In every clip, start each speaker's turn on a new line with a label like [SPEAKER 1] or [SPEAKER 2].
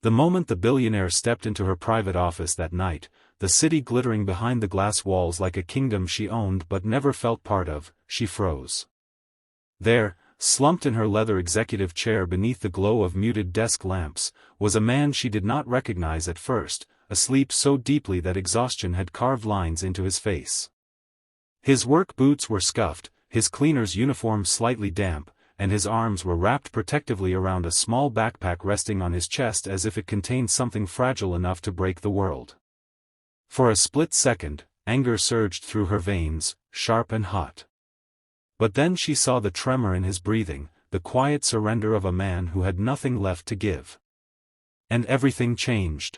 [SPEAKER 1] The moment the billionaire stepped into her private office that night, the city glittering behind the glass walls like a kingdom she owned but never felt part of, she froze. There, slumped in her leather executive chair beneath the glow of muted desk lamps, was a man she did not recognize at first, asleep so deeply that exhaustion had carved lines into his face. His work boots were scuffed, his cleaner's uniform slightly damp, and his arms were wrapped protectively around a small backpack resting on his chest as if it contained something fragile enough to break the world. For a split second, anger surged through her veins, sharp and hot. But then she saw the tremor in his breathing, the quiet surrender of a man who had nothing left to give. And everything changed.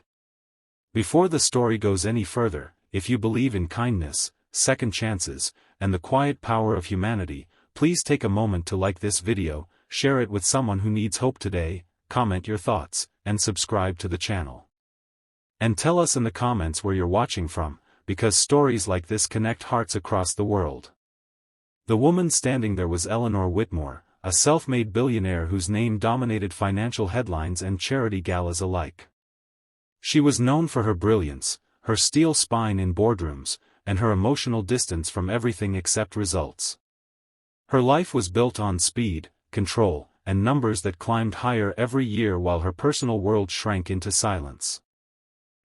[SPEAKER 1] Before the story goes any further, if you believe in kindness, second chances, and the quiet power of humanity, please take a moment to like this video, share it with someone who needs hope today, comment your thoughts, and subscribe to the channel. And tell us in the comments where you're watching from, because stories like this connect hearts across the world. The woman standing there was Eleanor Whitmore, a self-made billionaire whose name dominated financial headlines and charity galas alike. She was known for her brilliance, her steel spine in boardrooms, and her emotional distance from everything except results. Her life was built on speed, control, and numbers that climbed higher every year while her personal world shrank into silence.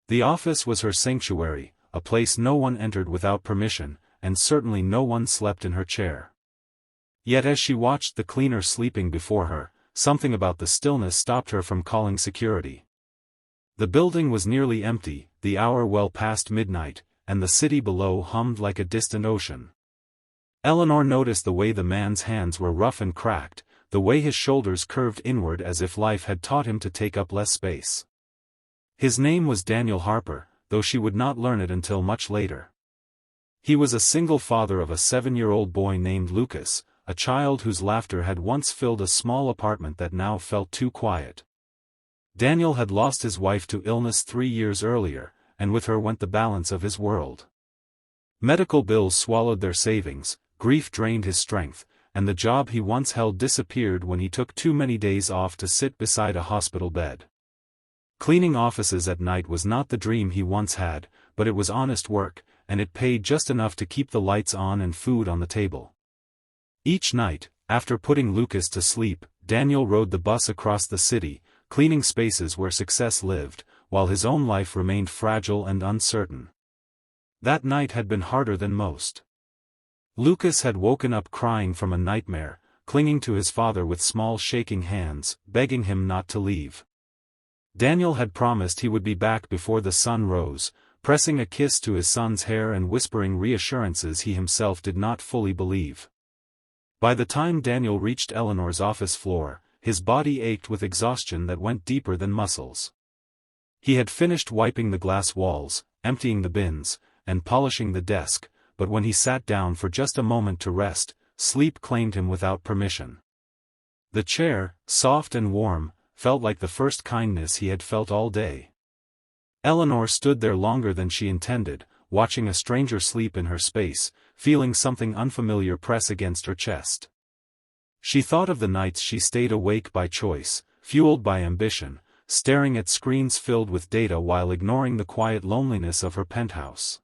[SPEAKER 1] The office was her sanctuary, a place no one entered without permission, and certainly no one slept in her chair. Yet as she watched the cleaner sleeping before her, something about the stillness stopped her from calling security. The building was nearly empty, the hour well past midnight, and the city below hummed like a distant ocean. Eleanor noticed the way the man's hands were rough and cracked, the way his shoulders curved inward as if life had taught him to take up less space. His name was Daniel Harper, though she would not learn it until much later. He was a single father of a 7-year-old boy named Lucas, a child whose laughter had once filled a small apartment that now felt too quiet. Daniel had lost his wife to illness 3 years earlier, and with her went the balance of his world. Medical bills swallowed their savings, grief drained his strength, and the job he once held disappeared when he took too many days off to sit beside a hospital bed. Cleaning offices at night was not the dream he once had, but it was honest work, and it paid just enough to keep the lights on and food on the table. Each night, after putting Lucas to sleep, Daniel rode the bus across the city, cleaning spaces where success lived, while his own life remained fragile and uncertain. That night had been harder than most. Lucas had woken up crying from a nightmare, clinging to his father with small shaking hands, begging him not to leave. Daniel had promised he would be back before the sun rose, pressing a kiss to his son's hair and whispering reassurances he himself did not fully believe. By the time Daniel reached Eleanor's office floor, his body ached with exhaustion that went deeper than muscles. He had finished wiping the glass walls, emptying the bins, and polishing the desk, but when he sat down for just a moment to rest, sleep claimed him without permission. The chair, soft and warm, felt like the first kindness he had felt all day. Eleanor stood there longer than she intended, watching a stranger sleep in her space, feeling something unfamiliar press against her chest. She thought of the nights she stayed awake by choice, fueled by ambition, staring at screens filled with data while ignoring the quiet loneliness of her penthouse.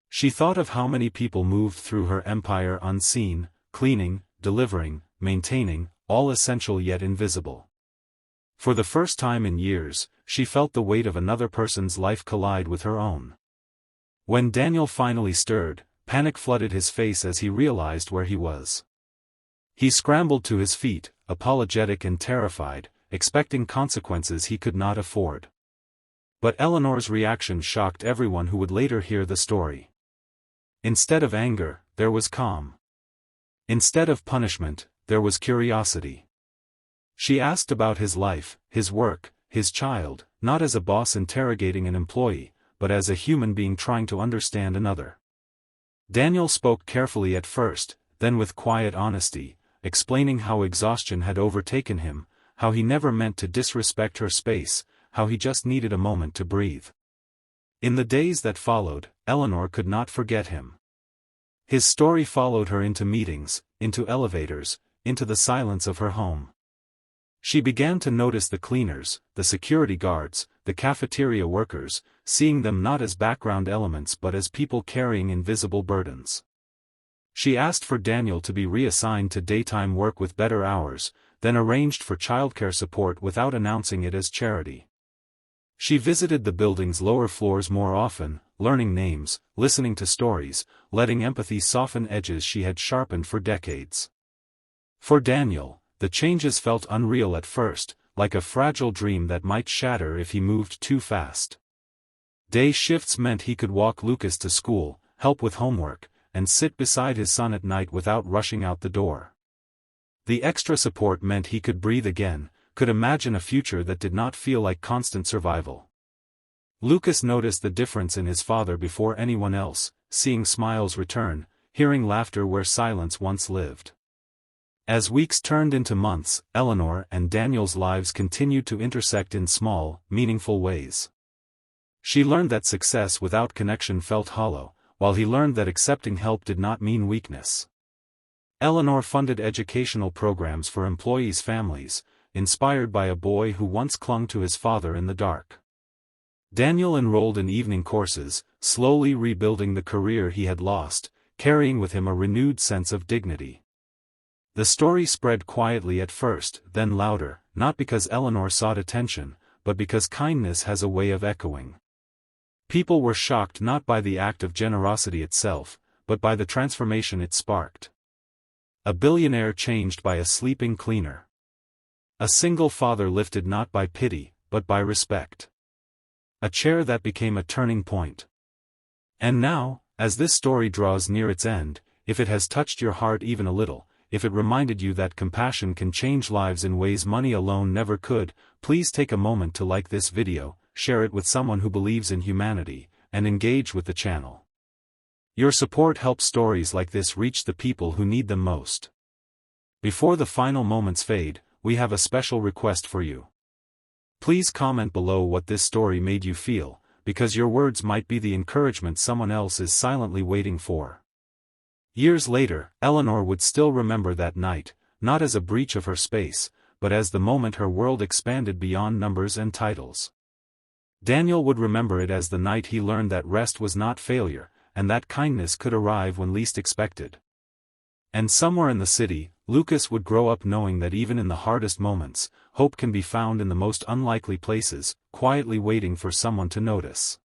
[SPEAKER 1] She thought of how many people moved through her empire unseen, cleaning, delivering, maintaining, all essential yet invisible. For the first time in years, she felt the weight of another person's life collide with her own. When Daniel finally stirred, panic flooded his face as he realized where he was. He scrambled to his feet, apologetic and terrified, expecting consequences he could not afford. But Eleanor's reaction shocked everyone who would later hear the story. Instead of anger, there was calm. Instead of punishment, there was curiosity. She asked about his life, his work, his child, not as a boss interrogating an employee, but as a human being trying to understand another. Daniel spoke carefully at first, then with quiet honesty, explaining how exhaustion had overtaken him, how he never meant to disrespect her space, how he just needed a moment to breathe. In the days that followed, Eleanor could not forget him. His story followed her into meetings, into elevators, into the silence of her home. She began to notice the cleaners, the security guards, the cafeteria workers, seeing them not as background elements but as people carrying invisible burdens. She asked for Daniel to be reassigned to daytime work with better hours, then arranged for childcare support without announcing it as charity. She visited the building's lower floors more often, learning names, listening to stories, letting empathy soften edges she had sharpened for decades. For Daniel, the changes felt unreal at first, like a fragile dream that might shatter if he moved too fast. Day shifts meant he could walk Lucas to school, help with homework, and sit beside his son at night without rushing out the door. The extra support meant he could breathe again, could imagine a future that did not feel like constant survival. Lucas noticed the difference in his father before anyone else, seeing smiles return, hearing laughter where silence once lived. As weeks turned into months, Eleanor and Daniel's lives continued to intersect in small, meaningful ways. She learned that success without connection felt hollow, while he learned that accepting help did not mean weakness. Eleanor funded educational programs for employees' families, inspired by a boy who once clung to his father in the dark. Daniel enrolled in evening courses, slowly rebuilding the career he had lost, carrying with him a renewed sense of dignity. The story spread quietly at first, then louder, not because Eleanor sought attention, but because kindness has a way of echoing. People were shocked not by the act of generosity itself, but by the transformation it sparked. A billionaire changed by a sleeping cleaner. A single father lifted not by pity, but by respect. A chair that became a turning point. And now, as this story draws near its end, if it has touched your heart even a little, if it reminded you that compassion can change lives in ways money alone never could, please take a moment to like this video, share it with someone who believes in humanity, and engage with the channel. Your support helps stories like this reach the people who need them most. Before the final moments fade, we have a special request for you. Please comment below what this story made you feel, because your words might be the encouragement someone else is silently waiting for. Years later, Eleanor would still remember that night, not as a breach of her space, but as the moment her world expanded beyond numbers and titles. Daniel would remember it as the night he learned that rest was not failure, and that kindness could arrive when least expected. And somewhere in the city, Lucas would grow up knowing that even in the hardest moments, hope can be found in the most unlikely places, quietly waiting for someone to notice.